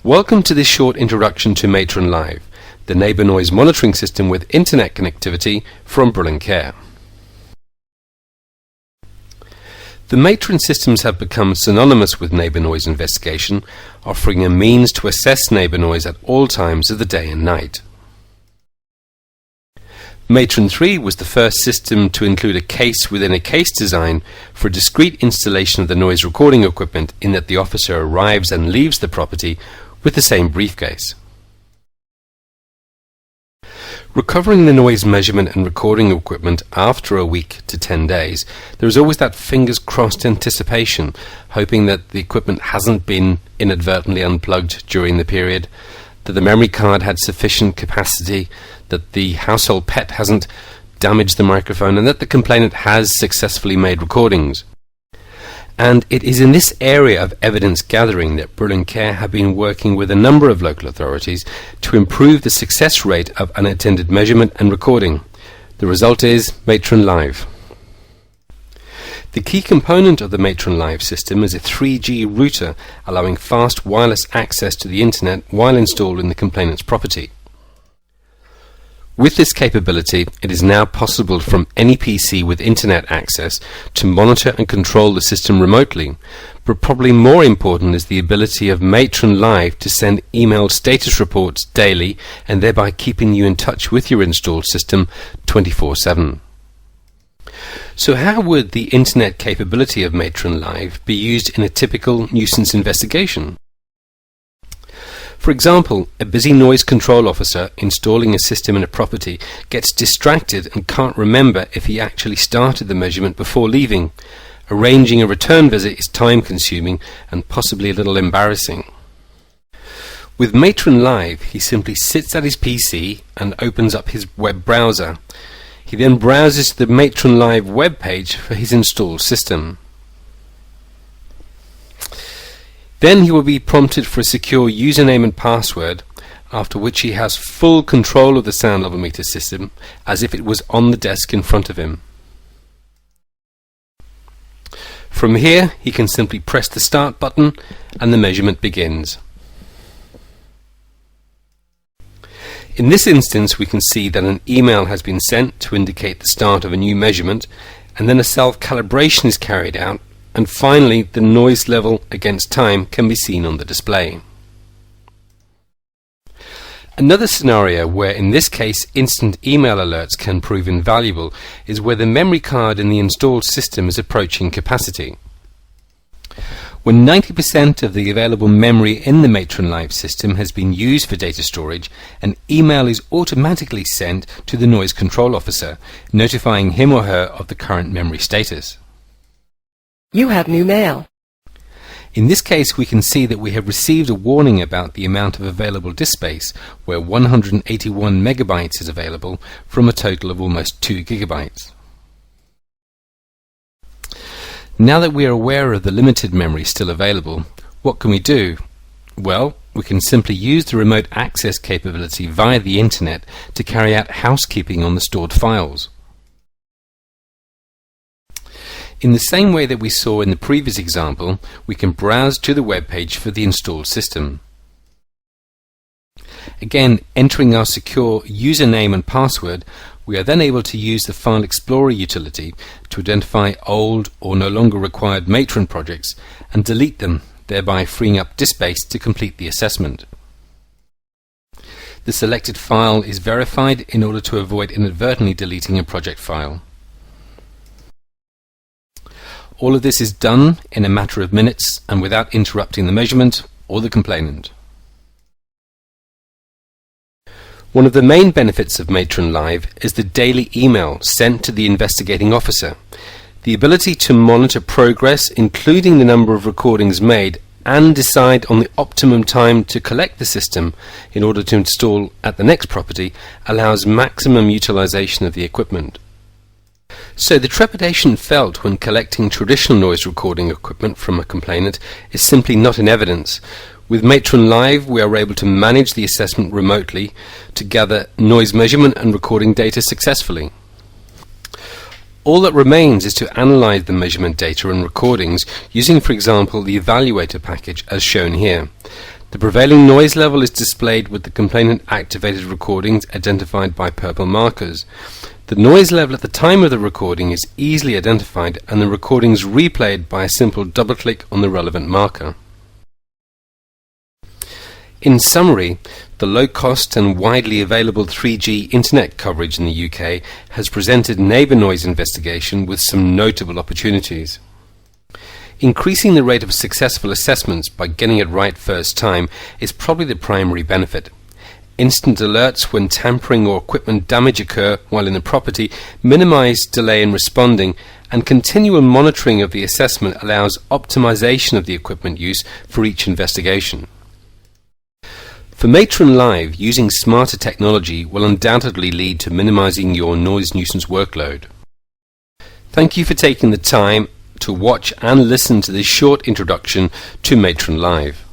Welcome to this short introduction to Matron Live, the neighbour noise monitoring system with internet connectivity from Brüel & Kjær. The Matron systems have become synonymous with neighbour noise investigation, offering a means to assess neighbour noise at all times of the day and night. Matron 3 was the first system to include a case within a case design for a discrete installation of the noise recording equipment, in that the officer arrives and leaves the property with the same briefcase. Recovering the noise measurement and recording equipment after a week to 10 days, there is always that fingers crossed anticipation, hoping that the equipment hasn't been inadvertently unplugged during the period, that the memory card had sufficient capacity, that the household pet hasn't damaged the microphone, and that the complainant has successfully made recordings. And it is in this area of evidence gathering that Brüel & Kjær have been working with a number of local authorities to improve the success rate of unattended measurement and recording. The result is Matron Live. The key component of the Matron Live system is a 3G router allowing fast wireless access to the internet while installed in the complainant's property. With this capability, it is now possible from any PC with internet access to monitor and control the system remotely, but probably more important is the ability of Matron Live to send emailed status reports daily, and thereby keeping you in touch with your installed system 24/7. So how would the internet capability of Matron Live be used in a typical nuisance investigation? For example, a busy noise control officer installing a system in a property gets distracted and can't remember if he actually started the measurement before leaving. Arranging a return visit is time consuming and possibly a little embarrassing. With Matron Live, he simply sits at his PC and opens up his web browser. He then browses the Matron Live web page for his installed system. Then he will be prompted for a secure username and password, after which he has full control of the sound level meter system as if it was on the desk in front of him. From here he can simply press the start button and the measurement begins. In this instance we can see that an email has been sent to indicate the start of a new measurement, and then a self-calibration is carried out, and finally the noise level against time can be seen on the display. Another scenario where in this case instant email alerts can prove invaluable is where the memory card in the installed system is approaching capacity. When 90% of the available memory in the Matron Live system has been used for data storage, an email is automatically sent to the noise control officer, notifying him or her of the current memory status. You have new mail. In this case we can see that we have received a warning about the amount of available disk space, where 181 megabytes is available from a total of almost 2 gigabytes. Now that we are aware of the limited memory still available, what can we do? Well, we can simply use the remote access capability via the internet to carry out housekeeping on the stored files. In the same way that we saw in the previous example, we can browse to the web page for the installed system. Again, entering our secure username and password, we are then able to use the File Explorer utility to identify old or no longer required Matron projects and delete them, thereby freeing up disk space to complete the assessment. The selected file is verified in order to avoid inadvertently deleting a project file. All of this is done in a matter of minutes and without interrupting the measurement or the complainant. One of the main benefits of Matron Live is the daily email sent to the investigating officer. The ability to monitor progress, including the number of recordings made, and decide on the optimum time to collect the system in order to install at the next property allows maximum utilization of the equipment. So the trepidation felt when collecting traditional noise recording equipment from a complainant is simply not in evidence. With Matron Live we are able to manage the assessment remotely to gather noise measurement and recording data successfully. All that remains is to analyze the measurement data and recordings using, for example, the evaluator package as shown here. The prevailing noise level is displayed with the complainant-activated recordings identified by purple markers. The noise level at the time of the recording is easily identified and the recording is replayed by a simple double-click on the relevant marker. In summary, the low-cost and widely available 3G internet coverage in the UK has presented neighbour noise investigation with some notable opportunities. Increasing the rate of successful assessments by getting it right first time is probably the primary benefit. Instant alerts when tampering or equipment damage occur while in the property minimize delay in responding, and continual monitoring of the assessment allows optimization of the equipment use for each investigation. For Matron Live, using smarter technology will undoubtedly lead to minimizing your noise nuisance workload. Thank you for taking the time to watch and listen to this short introduction to Matron Live.